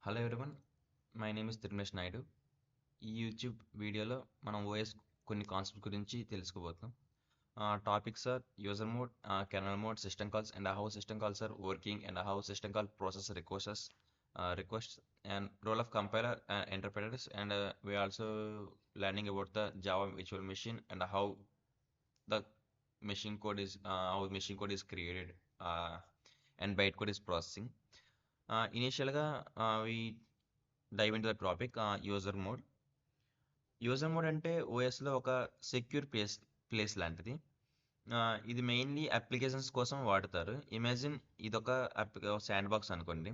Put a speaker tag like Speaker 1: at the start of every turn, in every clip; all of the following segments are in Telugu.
Speaker 1: Hello everyone, my name is Tirumesh Naidu. ఈ యూట్యూబ్ వీడియోలో మనం ఓఎస్ కొన్ని కాన్సెప్ట్ గురించి తెలుసుకోబోతున్నాం. Topics are user mode, kernel mode, system calls and how system calls are working and how system call process requests and role of compiler and interpreters, and we also learning about the Java virtual machine and the how machine code is created, and bytecode is processing. Initially, we dive into the topic, user mode. User mode అంటే ఓఎస్లో ఒక సెక్యూర్ ప్లేస్ లాంటిది. ఇది మెయిన్లీ అప్లికేషన్స్ కోసం వాడతారు. ఇమాజిన్ ఇదొక శాండ్ బాక్స్ అనుకోండి.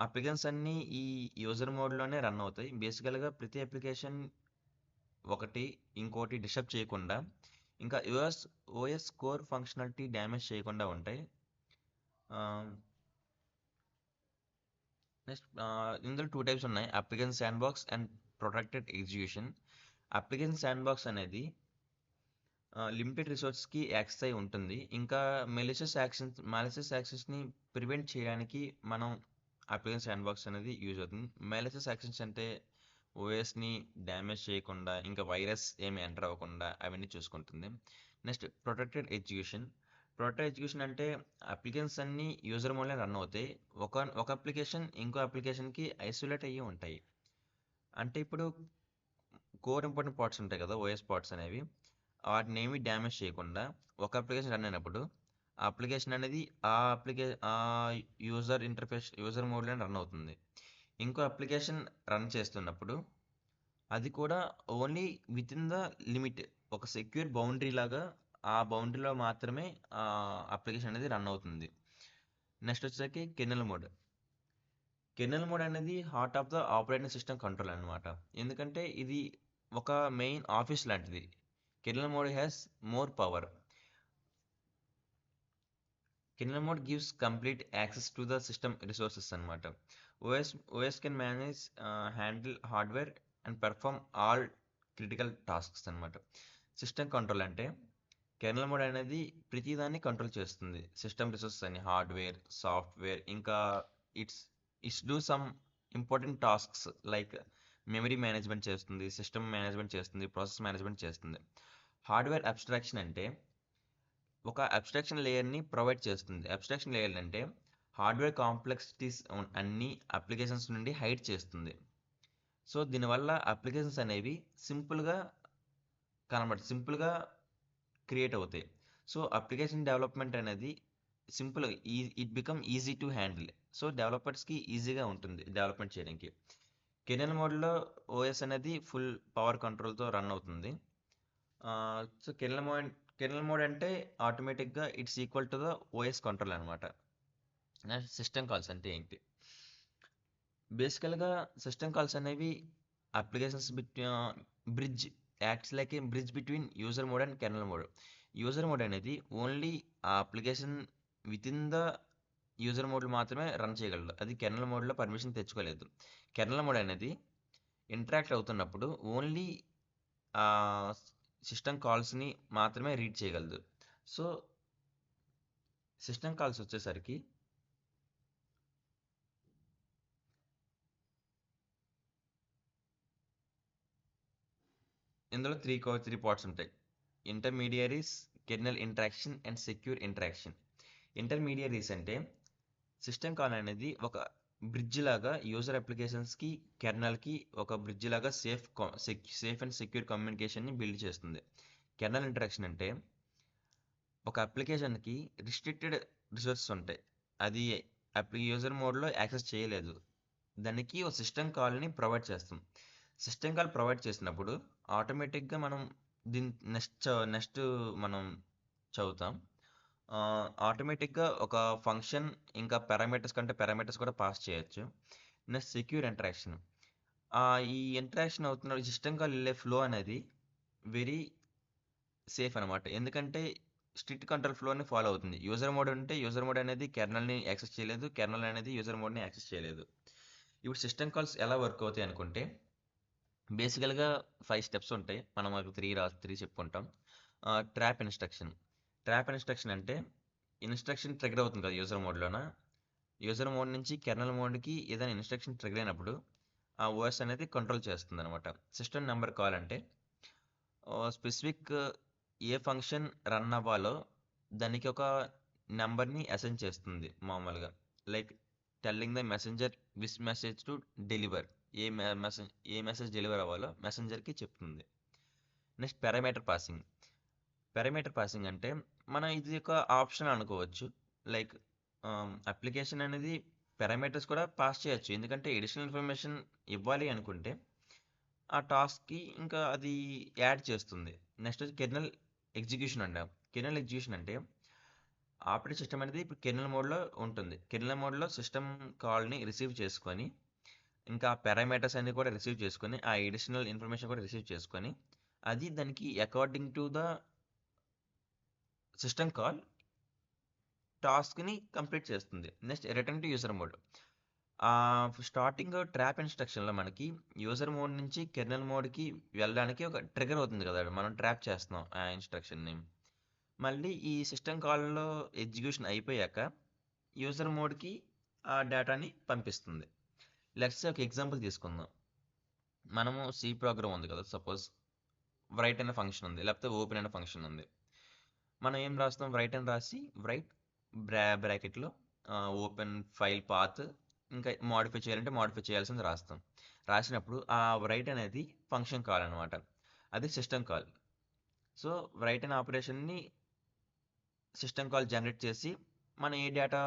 Speaker 1: అప్లికేషన్స్ అన్నీ ఈ యూజర్ మోడ్లోనే రన్ అవుతాయి. బేసికల్గా ప్రతి అప్లికేషన్ ఒకటి ఇంకోటి డిస్టర్బ్ చేయకుండా, ఇంకా ఓఎస్ కోర్ ఫంక్షనాలిటీ డ్యామేజ్ చేయకుండా ఉంటాయి. నెక్స్ట్, ఇందులో 2 టైప్స్ ఉన్నాయి: application sand box and protected execution. Application sand box అనేది లిమిటెడ్ రిసోర్స్కి యాక్సెస్ అయి ఉంటుంది. ఇంకా మాలిషియస్ యాక్షన్స్ని ప్రివెంట్ చేయడానికి మనం అప్లికేషన్ శాండ్ బాక్స్ అనేది యూజ్ అవుతుంది. మాలిషియస్ యాక్షన్స్ అంటే ఓఎస్ని డ్యామేజ్ చేయకుండా, ఇంకా వైరస్ ఏమి ఎంటర్ అవ్వకుండా అవన్నీ చూసుకుంటుంది. నెక్స్ట్, ప్రొటెక్టెడ్ ఎగ్జిక్యూషన్ అంటే అప్లికేషన్స్ అన్నీ యూజర్ మోడ్లో రన్ అవుతాయి. ఒక అప్లికేషన్ ఇంకో అప్లికేషన్కి ఐసోలేట్ అయ్యి ఉంటాయి. అంటే ఇప్పుడు కోర్ ఇంపార్టెంట్ పార్ట్స్ ఉంటాయి కదా, ఓఎస్ పార్ట్స్ అనేవి, వాటిని ఏమి డ్యామేజ్ చేయకుండా ఒక అప్లికేషన్ రన్ అయినప్పుడు ఆ అప్లికేషన్ అనేది ఆ యూజర్ మోడ్లో రన్ అవుతుంది. ఇంకో అప్లికేషన్ రన్ చేస్తున్నప్పుడు అది కూడా only with in the limit, ఒక సెక్యూర్ బౌండరీ లాగా ఆ బౌండరీలో మాత్రమే ఆ అప్లికేషన్ అనేది రన్ అవుతుంది. నెక్స్ట్ వచ్చేసరికి కెర్నల్ మోడ్ అనేది heart of the operating system control అనమాట. ఎందుకంటే ఇది ఒక మెయిన్ ఆఫీస్ లాంటిది. Kernel mode has more power. Kernel mode gives complete access to the system resources అనమాట. OS can manage, handle hardware and perform all critical tasks అనమాట. సిస్టమ్ కంట్రోల్ అంటే కెర్నల్ మోడ్ అనేది ప్రతిదాన్ని కంట్రోల్ చేస్తుంది. సిస్టమ్ రిసోర్సెస్ అని, హార్డ్వేర్, సాఫ్ట్వేర్, ఇంకా it's do some important tasks like memory management చేస్తుంది, సిస్టమ్ మేనేజ్మెంట్ చేస్తుంది, ప్రాసెస్ మేనేజ్మెంట్ చేస్తుంది. హార్డ్వేర్ అబ్స్ట్రాక్షన్ అంటే ఒక అబ్స్ట్రాక్షన్ లేయర్ని ప్రొవైడ్ చేస్తుంది. అబ్స్ట్రాక్షన్ లేయర్ అంటే హార్డ్వేర్ కాంప్లెక్సిటీస్ అన్ని అప్లికేషన్స్ నుండి హైడ్ చేస్తుంది. సో దీనివల్ల అప్లికేషన్స్ అనేవి సింపుల్గా క్రియేట్ అవుతాయి. సో అప్లికేషన్ డెవలప్మెంట్ అనేది simple, it become easy to handle. So డెవలపర్స్కి ఈజీగా ఉంటుంది డెవలప్మెంట్ చేయడానికి. కెర్నల్ మోడ్లో ఓఎస్ అనేది ఫుల్ పవర్ కంట్రోల్తో రన్ అవుతుంది. సో కెర్నల్ మోడ్ అంటే ఆటోమేటిక్గా it's equal to the OS control అనమాట. సిస్టమ్ కాల్స్ అంటే ఏంటి? బేసికల్గా సిస్టమ్ కాల్స్ అనేవి applications bridge acts like A bridge between user mode and kernel mode. User mode అనేది ఓన్లీ ఆ application with in the user మోడ్లో మాత్రమే రన్ చేయగలదు. అది కెర్నల్ మోడ్లో పర్మిషన్ తెచ్చుకోలేదు. కెర్నల్ మోడ్ అనేది ఇంటరాక్ట్ అవుతున్నప్పుడు ఓన్లీ సిస్టమ్ కాల్స్ని మాత్రమే రీడ్ చేయగలదు. సో సిస్టమ్ కాల్స్ వచ్చేసరికి ఇందులో త్రీ పార్ట్స్ ఉంటాయి: intermediaries, kernel interaction and secure interaction. Intermediaries అంటే సిస్టమ్ కాల్ అనేది ఒక బ్రిడ్జ్ లాగా యూజర్ అప్లికేషన్స్కి కెర్నల్కి ఒక బ్రిడ్జ్ లాగా సేఫ్ అండ్ సెక్యూర్ కమ్యూనికేషన్ని బిల్డ్ చేస్తుంది. కెర్నల్ ఇంటరాక్షన్ అంటే ఒక అప్లికేషన్కి రిస్ట్రిక్టెడ్ రిసోర్సెస్ ఉంటాయి, అది యూజర్ మోడ్లో యాక్సెస్ చేయలేదు. దానికి ఒక సిస్టమ్ కాల్ని ప్రొవైడ్ చేస్తాం. సిస్టమ్ కాల్ ప్రొవైడ్ చేసినప్పుడు ఆటోమేటిక్గా మనం దీని నెక్స్ట్ మనం చదువుతాం. ఆటోమేటిక్గా ఒక ఫంక్షన్ ఇంకా పారామీటర్స్ కూడా పాస్ చేయొచ్చు. Next, secure interaction. ఈ ఇంటరాక్షన్ అవుతున్న సిస్టమ్ కాల్ వెళ్ళే ఫ్లో అనేది వెరీ సేఫ్ అనమాట. ఎందుకంటే స్ట్రిక్ట్ కంట్రోల్ ఫ్లోని ఫాలో అవుతుంది. యూజర్ మోడ్ అనేది కెర్నల్ని యాక్సెస్ చేయలేదు, కెర్నల్ అనేది యూజర్ మోడ్ని యాక్సెస్ చేయలేదు. ఇప్పుడు సిస్టమ్ కాల్స్ ఎలా వర్క్ అవుతాయి అనుకుంటే బేసికల్గా 5 స్టెప్స్ ఉంటాయి. మనం ఒక 3 చెప్పుకుంటాం. ట్రాప్ ఇన్స్ట్రక్షన్ అంటే ఇన్స్ట్రక్షన్ ట్రిగర్ అవుతుంది కదా యూజర్ మోడ్లోన. యూజర్ మోడ్ నుంచి కెర్నల్ మోడ్కి ఏదైనా ఇన్స్ట్రక్షన్ ట్రిగర్ అయినప్పుడు ఆ ఓఎస్ అనేది కంట్రోల్ చేస్తుంది అనమాట. సిస్టమ్ నెంబర్ కాల్ అంటే స్పెసిఫిక్ ఏ ఫంక్షన్ రన్ అవ్వాలో దానికి ఒక నెంబర్ని అసైన్ చేస్తుంది మామూలుగా. Like telling the messenger which message to deliver, ఏ మెసేజ్ డెలివర్ అవ్వాలో మెసెంజర్కి చెప్తుంది. Next parameter passing. Parameter passing అంటే మనం ఇది ఒక ఆప్షన్ అనుకోవచ్చు. లైక్ అప్లికేషన్ అనేది పారామీటర్స్ కూడా పాస్ చేయొచ్చు. ఎందుకంటే ఎడిషనల్ ఇన్ఫర్మేషన్ ఇవ్వాలి అనుకుంటే ఆ టాస్క్కి ఇంకా అది యాడ్ చేస్తుంది. నెక్స్ట్ వచ్చి కెర్నల్ ఎగ్జిక్యూషన్ అంటాం. కెర్నల్ ఎగ్జిక్యూషన్ అంటే ఆపరేటింగ్ సిస్టమ్ అనేది ఇప్పుడు కెర్నల్ మోడ్లో ఉంటుంది. కెర్నల్ మోడ్లో సిస్టమ్ కాల్ని రిసీవ్ చేసుకొని ఇంకా పారామీటర్స్ అన్ని కూడా రిసీవ్ చేసుకొని ఆ ఎడిషనల్ ఇన్ఫర్మేషన్ కూడా రిసీవ్ చేసుకొని అది దానికి according to the system call టాస్క్ని కంప్లీట్ చేస్తుంది. Next return to user mode. Starting trap ఇన్స్ట్రక్షన్లో మనకి యూజర్ మోడ్ నుంచి కెర్నల్ మోడ్కి వెళ్ళడానికి ఒక ట్రిగర్ అవుతుంది కదా, మనం ట్రాప్ చేస్తున్నాం ఆ ఇన్స్ట్రక్షన్ని. మళ్ళీ ఈ సిస్టమ్ కాల్లో ఎగ్జిక్యూషన్ అయిపోయాక యూజర్ మోడ్కి ఆ డేటాని పంపిస్తుంది. లెట్స్ ఒక ఎగ్జాంపుల్ తీసుకుందాం. మనము సి ప్రోగ్రామ్ ఉంది కదా, సపోజ్ రైట్ అనే ఫంక్షన్ ఉంది, లేకపోతే ఓపెన్ అనే ఫంక్షన్ ఉంది. మనం ఏం రాస్తాం, రైట్ అని రాసి రైట్ బ్రాకెట్లో ఓపెన్ ఫైల్ పాత్, ఇంకా మాడిఫై చేయాలంటే మాడిఫై చేయాల్సింది రాస్తాం. రాసినప్పుడు ఆ రైట్ అనేది ఫంక్షన్ కాల్ అనమాట, అది సిస్టమ్ కాల్. సో రైట్ అనే ఆపరేషన్ని సిస్టమ్ కాల్ జనరేట్ చేసి మనం ఏ డేటా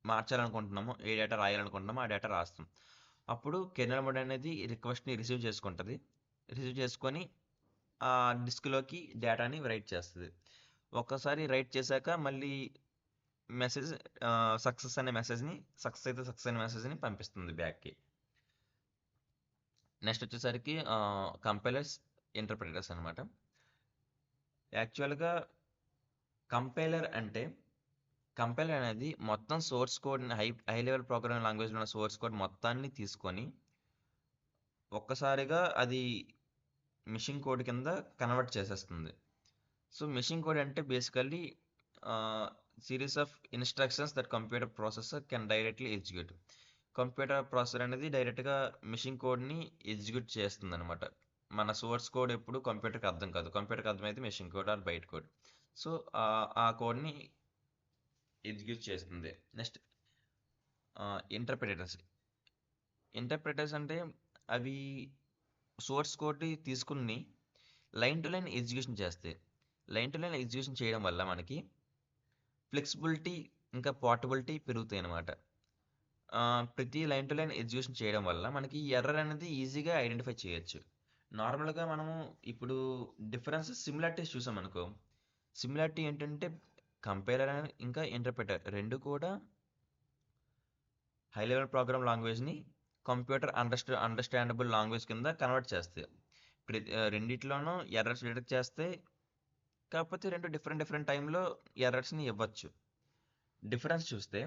Speaker 1: మార్చాలనుకుంటున్నామో, ఏ డేటా రాయాలనుకుంటున్నామో ఆ డేటా రాస్తాం. అప్పుడు కెర్నల్ మోడ్ అనేది రిక్వెస్ట్ని రిసీవ్ చేసుకుంటుంది. రిసీవ్ చేసుకొని ఆ డిస్క్లోకి డేటాని రైట్ చేస్తుంది. ఒక్కసారి రైట్ చేశాక మళ్ళీ మెసేజ్ సక్సెస్ అనే మెసేజ్ని, సక్సెస్ అయితే సక్సెస్ అనే మెసేజ్ని పంపిస్తుంది బ్యాక్కి. నెక్స్ట్ వచ్చేసరికి కంపైలర్స్, ఇంటర్ప్రిటర్స్ అనమాట. యాక్చువల్గా కంపైలర్ అనేది మొత్తం సోర్స్ కోడ్ని హై లెవెల్ ప్రోగ్రామింగ్ లాంగ్వేజ్లో ఉన్న సోర్స్ కోడ్ మొత్తాన్ని తీసుకొని ఒక్కసారిగా అది మిషన్ కోడ్ కింద కన్వర్ట్ చేసేస్తుంది. సో మిషన్ కోడ్ అంటే basically series of instructions that computer processor can directly execute. Computer processor అనేది డైరెక్ట్గా మిషన్ కోడ్ని ఎగ్జిక్యూట్ చేస్తుంది అనమాట. మన సోర్స్ కోడ్ ఎప్పుడు కంప్యూటర్కి అర్థం కాదు, కంప్యూటర్కి అర్థమైతే machine code or byte code. So ఆ కోడ్ని ఎగ్జిక్యూట్ చేస్తుంది. నెక్స్ట్ ఇంటర్ప్రిటర్స్ అంటే అవి సోర్స్ కోడ్ తీసుకుని లైన్ టు లైన్ ఎగ్జిక్యూషన్ చేస్తాయి. లైన్ టు లైన్ ఎగ్జిక్యూషన్ చేయడం వల్ల మనకి ఫ్లెక్సిబిలిటీ ఇంకా పోర్టబిలిటీ పెరుగుతాయి అన్నమాట. ప్రతి లైన్ టు లైన్ ఎగ్జిక్యూషన్ చేయడం వల్ల మనకి ఎర్రర్ అనేది ఈజీగా ఐడెంటిఫై చేయొచ్చు. నార్మల్గా మనము ఇప్పుడు డిఫరెన్స్ సిమిలారిటీస్ చూసామనుకో, సిమిలారిటీ ఏంటంటే కంపైలర్ ఇంకా ఇంటర్ప్రిటర్ రెండు కూడా హై లెవెల్ ప్రోగ్రామ్ లాంగ్వేజ్ని కంప్యూటర్ అండర్స్టాండబుల్ లాంగ్వేజ్ కింద కన్వర్ట్ చేస్తాయి. రెండిట్లోనూ ఎర్రర్స్ డిటెక్ట్ చేస్తే, కాకపోతే రెండు డిఫరెంట్ టైంలో ఎర్రర్స్ని ఇవ్వచ్చు. డిఫరెన్స్ చూస్తే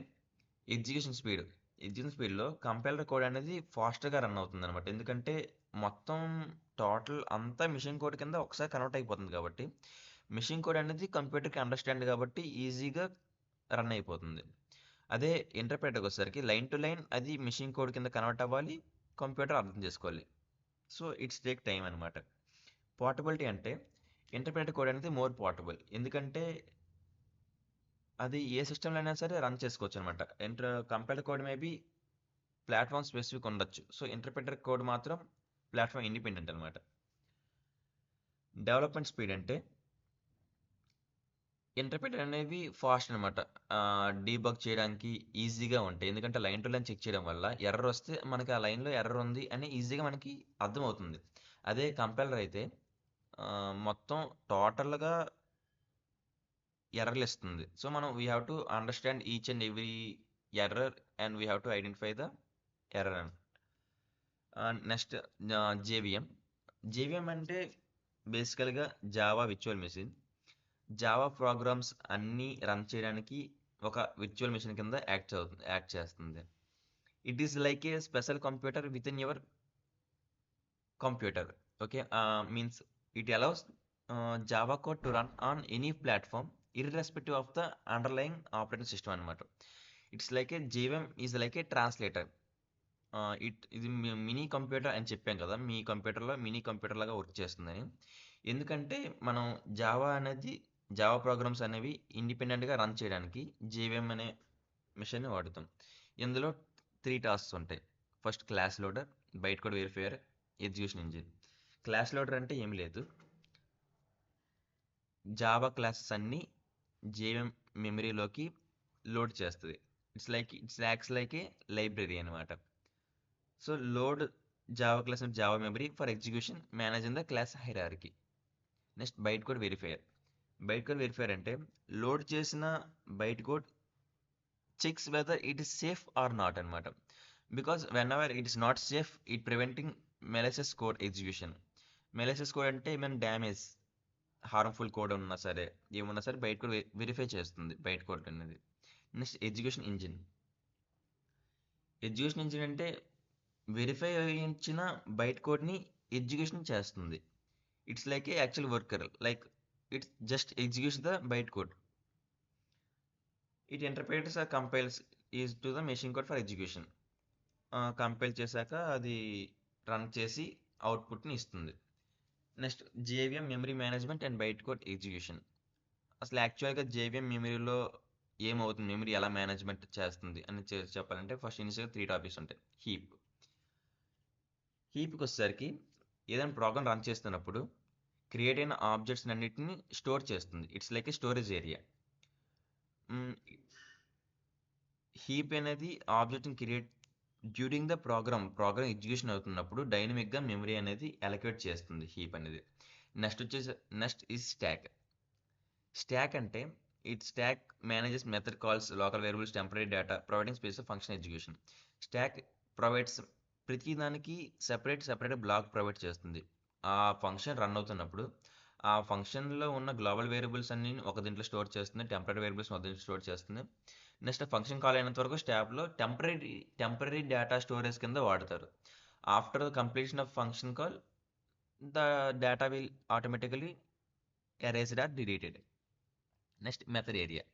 Speaker 1: ఎగ్జిక్యూషన్ స్పీడ్లో కంపైలర్ కోడ్ అనేది ఫాస్ట్గా రన్ అవుతుంది అనమాట. ఎందుకంటే మొత్తం టోటల్ అంతా మిషన్ కోడ్ కింద ఒకసారి కన్వర్ట్ అయిపోతుంది కాబట్టి, మిషన్ కోడ్ అనేది కంప్యూటర్కి అండర్స్టాండ్ కాబట్టి ఈజీగా రన్ అయిపోతుంది. అదే ఇంటర్ప్రిటర్కి వచ్చేసరికి లైన్ టు లైన్ అది మిషన్ కోడ్ కింద కన్వర్ట్ అవ్వాలి, కంప్యూటర్ అర్థం చేసుకోవాలి. సో ఇట్స్ టేక్ టైం అనమాట. పోర్టబిలిటీ అంటే ఇంటర్ప్రిటర్ కోడ్ అనేది మోర్ పోర్టబుల్, ఎందుకంటే అది ఏ సిస్టంలో అయినా సరే రన్ చేసుకోవచ్చు అనమాట. Compiler code maybe platform specific ఉండొచ్చు. సో ఇంటర్ప్రిటర్ కోడ్ మాత్రం ప్లాట్ఫామ్ ఇండిపెండెంట్ అనమాట. డెవలప్మెంట్ స్పీడ్ అంటే ఇంటర్ప్రిటర్ అనేవి ఫాస్ట్ అనమాట. డీబగ్ చేయడానికి ఈజీగా ఉంటాయి. ఎందుకంటే లైన్ టు లైన్ చెక్ చేయడం వల్ల ఎర్రర్ వస్తే మనకి ఆ లైన్లో ఎర్రర్ ఉంది అని ఈజీగా మనకి అర్థమవుతుంది. అదే కంపైలర్ అయితే మొత్తం టోటల్గా ఎర్రర్లు ఇస్తుంది. సో మనం we have to understand each and every error and we have to identify the error అని. నెక్స్ట్ జేవిఎం అంటే బేసికల్గా Java virtual machine. Java programmes అన్నీ రన్ చేయడానికి ఒక విర్చువల్ మెషిన్ కింద యాక్ట్ చేస్తుంది. It is like A special computer with in your computer. Okay, means it allows Java code to run on any platform irrespective of the underlying operating system అనమాట. ఇట్స్ లైక్ ఏ జీవం ఈజ్ లైక్ ఏ ట్రాన్స్లేటర్. ఇది మినీ కంప్యూటర్ అని చెప్పాం కదా! మీ కంప్యూటర్‌లో మినీ కంప్యూటర్ లాగా వర్క్ చేస్తుందని. ఎందుకంటే మనం జావా ప్రోగ్రామ్స్ అనేవి ఇండిపెండెంట్‌గా రన్ చేయడానికి జేవీఎం అనే మెషిన్‌ని వాడుతాం. ఇందులో 3 టాస్క్స్ ఉంటాయి. First class loader, byte code verifier, execution engine. Class loader అంటే ఏమి లేదు. జావా క్లాసెస్ అన్నీ జేవీఎం మెమరీలోకి లోడ్ చేస్తది. It's acts like a library అనమాట. So load Java class and Java memory for execution manage in the class hierarchy. Next byte code verifier. Byte code verifier అంటే లోడ్ చేసిన byte code checks whether it is safe or not అనమాట. Because whenever it is not safe it preventing malicious code execution. Malicious code అంటే ఏమైనా డ్యామేజ్ హార్మ్ఫుల్ కోడ్ ఉన్నా సరే ఏమున్నా సరే బైట్ కోడ్ వెరిఫై చేస్తుంది బైట్ కోడ్ అనేది. Next execution engine. Execution engine అంటే వెరిఫై చేయించిన బైట్ కోడ్ని ఎగ్జిక్యూషన్ చేస్తుంది. It's like a actual worker, like it's just executes the byte code. It interprets or compiles is to the machine code for execution. Compile చేశాక అది రన్ చేసి అవుట్పుట్ని ఇస్తుంది. Next JVM memory management and byte code execution. అసలు యాక్చువల్గా జేవిఎం మెమరీలో ఏమవుతుంది, మెమరీ ఎలా మేనేజ్మెంట్ చేస్తుంది అని చెప్పాలంటే ఫస్ట్ ఇనిషియల్గా 3 టాపిక్స్ ఉంటాయి. హీప్కి వచ్చేసరికి ఏదైనా ప్రోగ్రామ్ రన్ చేస్తున్నప్పుడు క్రియేట్ అయిన ఆబ్జెక్ట్స్ అన్నిటిని స్టోర్ చేస్తుంది. It's like a storage area. Heap అనేది ఆబ్జెక్ట్ని create during the program execution అవుతున్నప్పుడు డైనమిక్గా మెమరీ అనేది అలొకేట్ చేస్తుంది హీప్ అనేది. Next is stack. స్టాక్ అంటే stack manages method calls local variables temporary data providing space of function execution. Stack provides ప్రతి దానికి సెపరేట్ బ్లాక్ ప్రొవైడ్ చేస్తుంది. ఆ ఫంక్షన్ రన్ అవుతున్నప్పుడు ఆ ఫంక్షన్లో ఉన్న గ్లోబల్ వేరియబుల్స్ అన్ని ఒక దీంట్లో స్టోర్ చేస్తుంది, టెంపరీ వేరియబుల్స్ ఒక దీంట్లో స్టోర్ చేస్తుంది. నెక్స్ట్ ఫంక్షన్ కాల్ అయినంత వరకు స్టాక్లో టెంపరీ డేటా స్టోరేజ్ కింద వాడతారు. After the completion of function call the data will automatically erased or deleted. Next method area.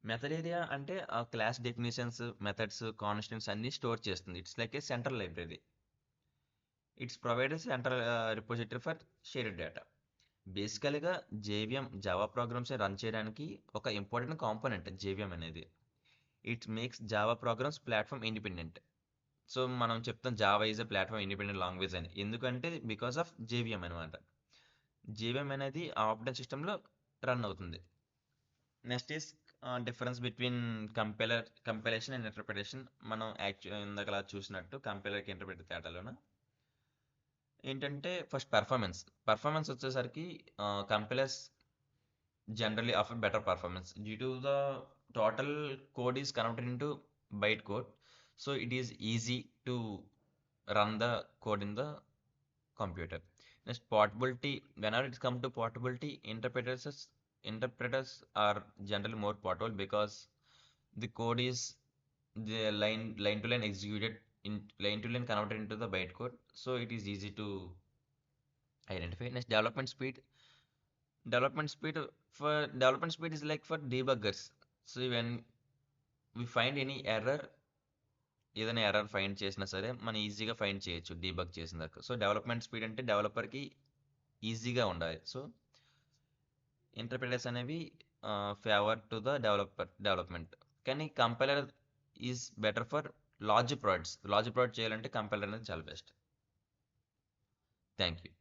Speaker 1: Method area అంటే ఆ క్లాస్ డెఫినేషన్స్, మెథడ్స్, కాన్స్టెంట్స్ అన్ని స్టోర్ చేస్తుంది. It's like a central library. It's provide central repository for shared data. బేసికల్గా జేవిఎం జావా ప్రోగ్రామ్స్ రన్ చేయడానికి ఒక ఇంపార్టెంట్ కాంపోనెంట్ జేవిఎం అనేది. It makes Java programs platform independent. So మనం చెప్తాం Java is a platform independent language అని. ఎందుకంటే బికాస్ ఆఫ్ జేవిఎం అనమాట. జేవిఎం అనేది ఆపరేటింగ్ సిస్టంలో రన్ అవుతుంది. Next is difference between compilation and interpretation. మనం ఇందాక చూసినట్టు కంపైలర్కి ఇంటర్ప్రిటర్ తేడాలోన ఏంటంటే ఫస్ట్ పర్ఫార్మెన్స్ వచ్చేసరికి compilers generally offer better performance due to the total code is converted into byte code, so it is easy to run the code in the computer. Next, portability. Whenever it comes to portability, interpreters are generally more portable because the code is the line to line executed in line to line converted into the byte code, so it is easy to identify. Next, development speed is like for debuggers. So when we find any error, ఏదైనా ఎర్రర్ ఫైండ్ చేసినా సరే మనం ఈజీగా ఫైండ్ చేయొచ్చు డీబగ్ చేసిన దాకా. సో డెవలప్మెంట్ స్పీడ్ అంటే డెవలపర్కి ఈజీగా ఉండాలి. సో ఇంటర్ప్రిటర్స్ అనేవి ఫేవర్ టు ద డెవలప్మెంట్. కానీ compiler is better for large projects చేయాలంటే కంపైలర్ అనేది చాలా బెస్ట్. Thank you.